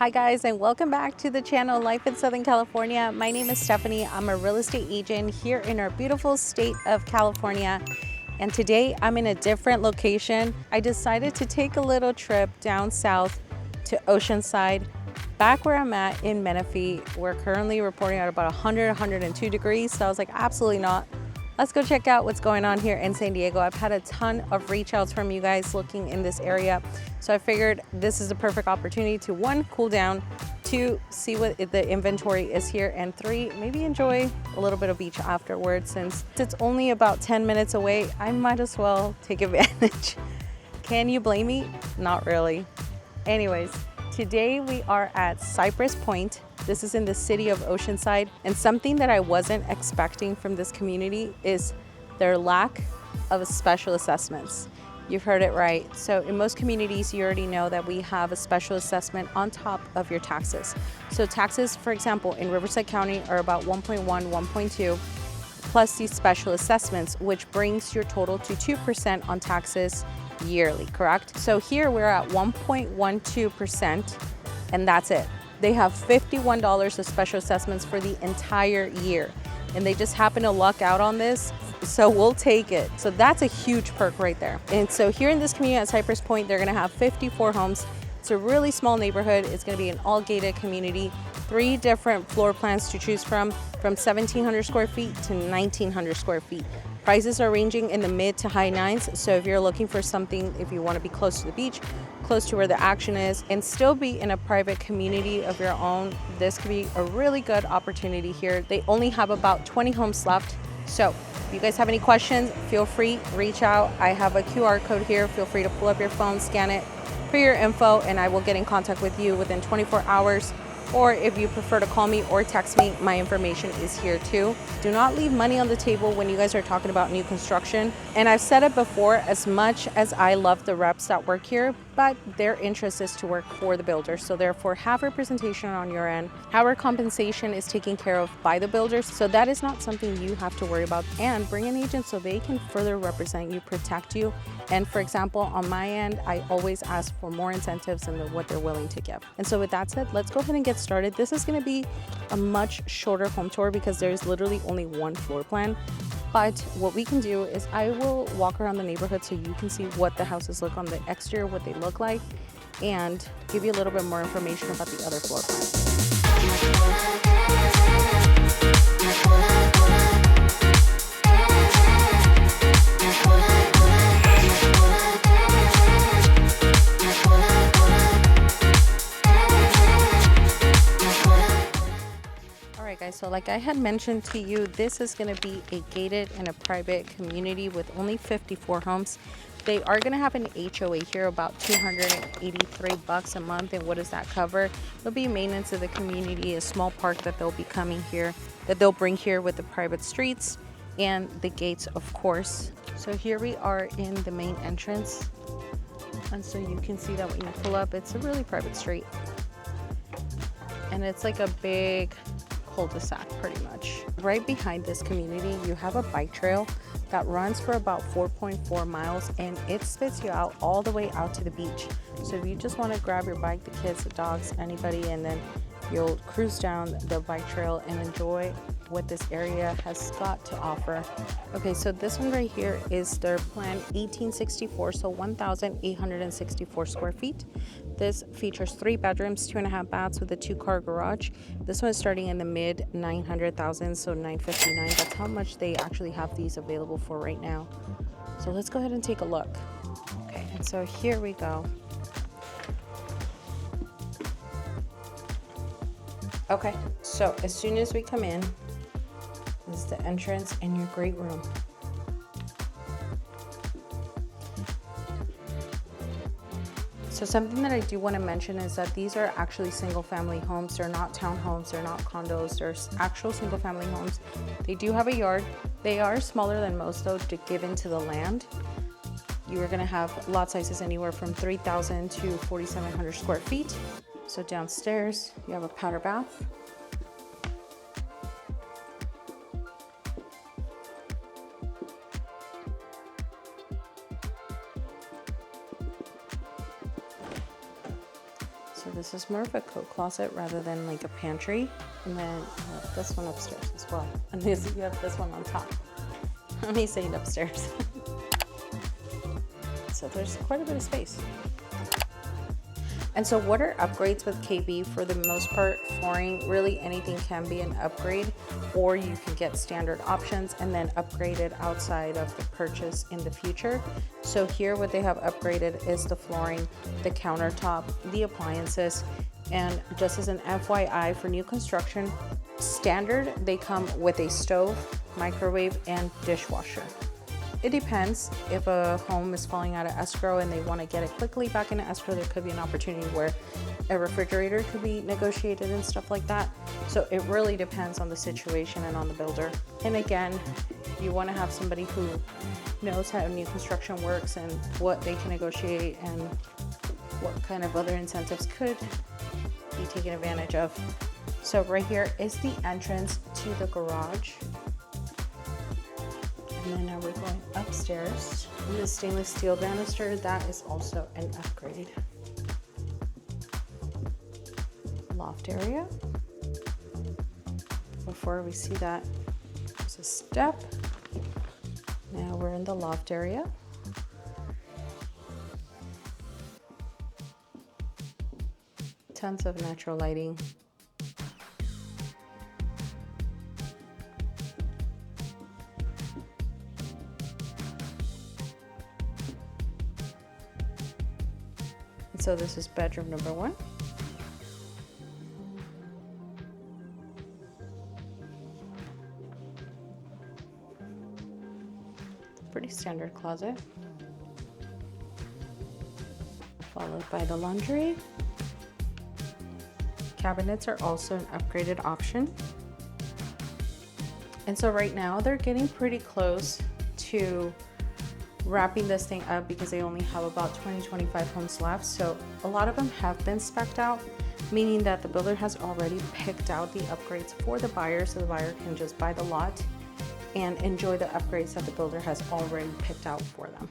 Hi guys, and welcome back to the channel Life in Southern California. My name is Stephanie. I'm a real estate agent here in our beautiful state of California. And today I'm in a different location. I decided to take a little trip down south to Oceanside, back where I'm at in Menifee. We're currently reporting at about 102 degrees. So I was like, absolutely not. Let's go check out what's going on here in San Diego. I've had a ton of reach outs from you guys looking in this area. So I figured this is the perfect opportunity to 1, cool down, 2, see what the inventory is here, and 3, maybe enjoy a little bit of beach afterwards. Since it's only about 10 minutes away, I might as well take advantage. Can you blame me? Not really. Anyways, today we are at Cypress Pointe. This is in the city of Oceanside, and something that I wasn't expecting from this community is their lack of special assessments. You've heard it right. So in most communities, you already know that we have a special assessment on top of your taxes. So taxes, for example, in Riverside County are about 1.1, 1.2, plus these special assessments, which brings your total to 2% on taxes yearly, correct? So here we're at 1.12%, and that's it. They have $51 of special assessments for the entire year, and they just happen to luck out on this, so we'll take it. So that's a huge perk right there. And so here in this community at Cypress Pointe, they're gonna have 54 homes. It's a really small neighborhood. It's gonna be an all gated community, 3 different floor plans to choose from 1,700 square feet to 1,900 square feet. Prices are ranging in the mid to high 9s. So if you're looking for something, if you want to be close to the beach, close to where the action is, and still be in a private community of your own, this could be a really good opportunity here. They only have about 20 homes left. So if you guys have any questions, feel free, reach out. I have a QR code here. Feel free to pull up your phone, scan it, put your info, and I will get in contact with you within 24 hours. Or if you prefer to call me or text me, my information is here too. Do not leave money on the table when you guys are talking about new construction. And I've said it before, as much as I love the reps that work here, but their interest is to work for the builder. So therefore, have representation on your end. Our compensation is taken care of by the builders. So that is not something you have to worry about. And bring an agent so they can further represent you, protect you. And for example, on my end, I always ask for more incentives than what they're willing to give. And so with that said, let's go ahead and get started. This is gonna be a much shorter home tour because there's literally only 1 floor plan. But what we can do is I will walk around the neighborhood so you can see what the houses look on the exterior, what they look like, and give you a little bit more information about the other floor plans. Guys, so like I had mentioned to you, this is going to be a gated and a private community with only 54 homes. They are going to have an HOA here, about $283 a month. And what does that cover? There'll be maintenance of the community, a small park that they'll be coming here, that they'll bring here with the private streets and the gates, of course. So here we are in the main entrance, and so you can see that when you pull up, it's a really private street, and it's like a big cul-de-sac pretty much. Right behind this community, you have a bike trail that runs for about 4.4 miles, and it spits you out all the way out to the beach. So if you just want to grab your bike, the kids, the dogs, anybody, and then you'll cruise down the bike trail and enjoy what this area has got to offer. Okay, so this one right here is their plan 1864, so 1,864 square feet. This features 3 bedrooms, 2.5 baths with a 2-car garage. This one is starting in the mid 900,000, so 959. That's how much they actually have these available for right now. So let's go ahead and take a look. Okay, and so here we go. Okay, so as soon as we come in, this is the entrance and your great room. So something that I do want to mention is that these are actually single family homes. They're not townhomes, they're not condos, they're actual single family homes. They do have a yard. They are smaller than most though, to give into the land. You are going to have lot sizes anywhere from 3,000 to 4,700 square feet. So downstairs, you have a powder bath. So this is is more of a coat closet rather than like a pantry. And then you have this one upstairs as well. And you have this one on top. I'm saying upstairs. So there's quite a bit of space. And so what are upgrades with KB? For the most part, flooring, really anything can be an upgrade, or you can get standard options and then upgrade it outside of the purchase in the future. So here what they have upgraded is the flooring, the countertop, the appliances, and just as an FYI for new construction, standard, they come with a stove, microwave, and dishwasher. It depends. If a home is falling out of escrow and they want to get it quickly back into escrow, there could be an opportunity where a refrigerator could be negotiated and stuff like that. So it really depends on the situation and on the builder. And again, you want to have somebody who knows how new construction works and what they can negotiate and what kind of other incentives could be taken advantage of. So right here is the entrance to the garage. And then now we're going upstairs. And the stainless steel banister, that is also an upgrade. Loft area. Before we see that, there's a step. Now we're in the loft area. Tons of natural lighting. So this is bedroom number 1. Pretty standard closet. Followed by the laundry. Cabinets are also an upgraded option. And so right now they're getting pretty close to wrapping this thing up because they only have about 20-25 homes left. So a lot of them have been spec'd out, meaning that the builder has already picked out the upgrades for the buyer, so the buyer can just buy the lot and enjoy the upgrades that the builder has already picked out for them.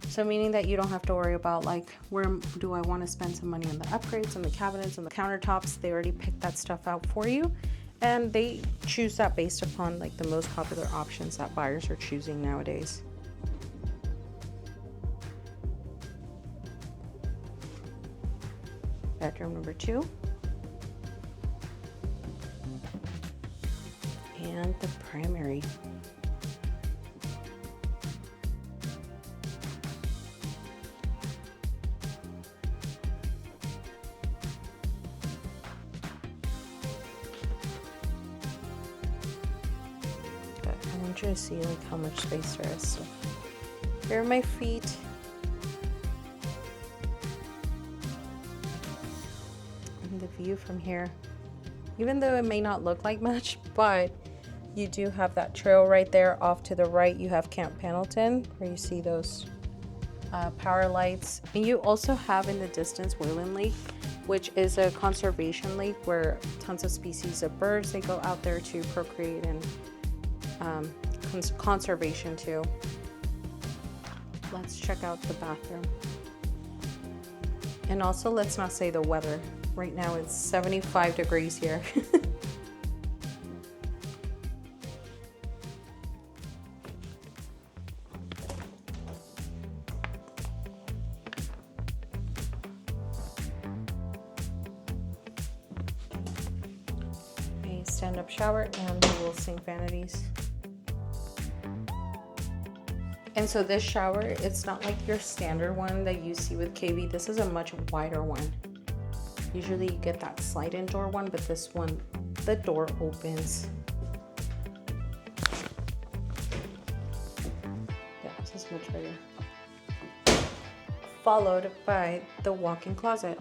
So meaning that you don't have to worry about like, where do I want to spend some money on the upgrades and the cabinets and the countertops. They already picked that stuff out for you, and they choose that based upon like the most popular options that buyers are choosing nowadays. Bedroom number 2. And the primary. But I want you to see like how much space there is. So here are my feet. The view from here, even though it may not look like much, but you do have that trail right there. Off to the right you have Camp Pendleton, where you see those power lights, and you also have in the distance Whalen Lake, which is a conservation lake where tons of species of birds, they go out there to procreate and conservation too. Let's check out the bathroom. And also, let's not say the weather. Right now it's 75 degrees here. A stand-up shower and the little sink vanities. And so this shower, it's not like your standard one that you see with KB. This is a much wider one. Usually you get that slide-in door one, but this one, the door opens. Yeah, this is much bigger. Followed by the walk-in closet.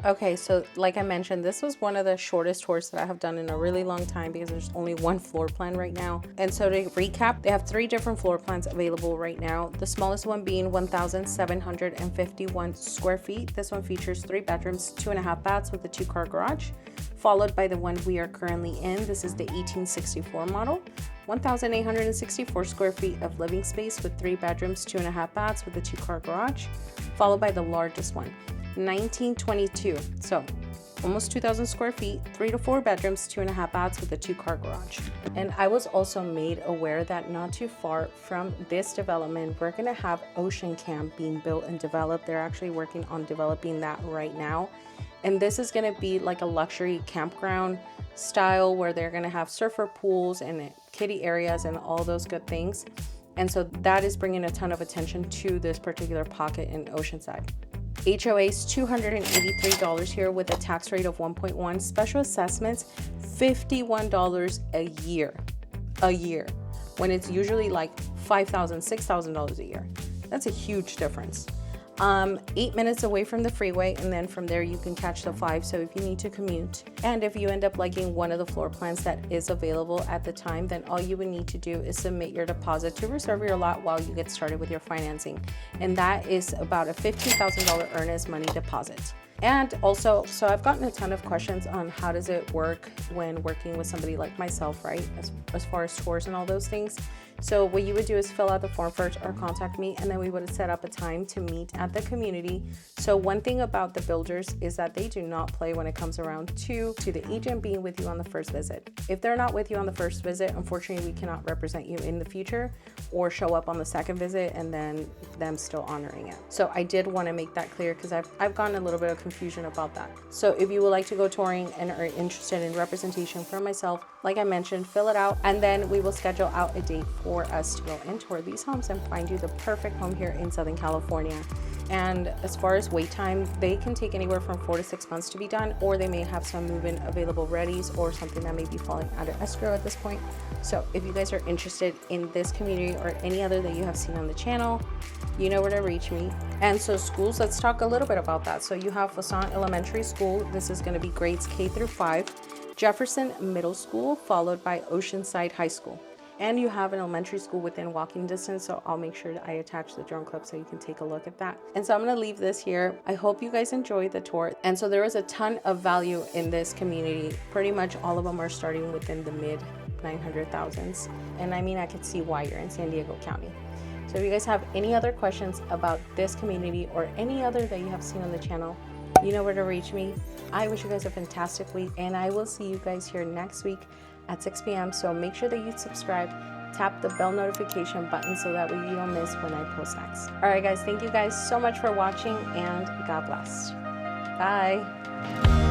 Okay, so like I mentioned, this was one of the shortest tours that I have done in a really long time because there's only one floor plan right now. And so to recap, they have 3 different floor plans available right now. The smallest one being 1,751 square feet. This one features 3 bedrooms, 2.5 baths with a 2-car garage. followed by the one we are currently in. This is the 1864 model, 1,864 square feet of living space with 3 bedrooms, 2.5 baths with a 2-car garage, followed by the largest one, 1922. So almost 2,000 square feet, 3 to 4 bedrooms, 2.5 baths with a 2-car garage. And I was also made aware that not too far from this development, we're gonna have Ocean Camp being built and developed. They're actually working on developing that right now. And this is gonna be like a luxury campground style where they're gonna have surfer pools and kiddie areas and all those good things. And so that is bringing a ton of attention to this particular pocket in Oceanside. HOA is $283 here with a tax rate of 1.1. Special assessments, $51 a year, when it's usually like $5,000, $6,000 a year. That's a huge difference. 8 minutes away from the freeway, and then from there you can catch the 5, so if you need to commute. And if you end up liking one of the floor plans that is available at the time, then all you would need to do is submit your deposit to reserve your lot while you get started with your financing. And that is about a $15,000 earnest money deposit. And also, so I've gotten a ton of questions on how does it work when working with somebody like myself, right? As far as tours and all those things. So what you would do is fill out the form first or contact me, and then we would set up a time to meet at the community. So one thing about the builders is that they do not play when it comes around to the agent being with you on the first visit. If they're not with you on the first visit, unfortunately, we cannot represent you in the future or show up on the second visit and then them still honoring it. So I did want to make that clear because I've gotten a little bit of confusion about that. So if you would like to go touring and are interested in representation from myself, like I mentioned, fill it out, and then we will schedule out a date for us to go and tour these homes and find you the perfect home here in Southern California. And as far as wait time, they can take anywhere from 4 to 6 months to be done, or they may have some move-in available readies or something that may be falling under escrow at this point. So if you guys are interested in this community or any other that you have seen on the channel, you know where to reach me. And so schools, let's talk a little bit about that. So you have Wasan Elementary School. This is going to be grades K through 5. Jefferson Middle School, followed by Oceanside High School. And you have an elementary school within walking distance, so I'll make sure that I attach the drone clip so you can take a look at that. And so I'm gonna leave this here. I hope you guys enjoyed the tour. And so there is a ton of value in this community. Pretty much all of them are starting within the mid 900,000s. And I mean, I could see why you're in San Diego County. So if you guys have any other questions about this community or any other that you have seen on the channel, you know where to reach me. I wish you guys a fantastic week, and I will see you guys here next week at 6 p.m. So make sure that you subscribe, tap the bell notification button so that way you don't miss when I post next. All right, guys, thank you guys so much for watching, and God bless. Bye.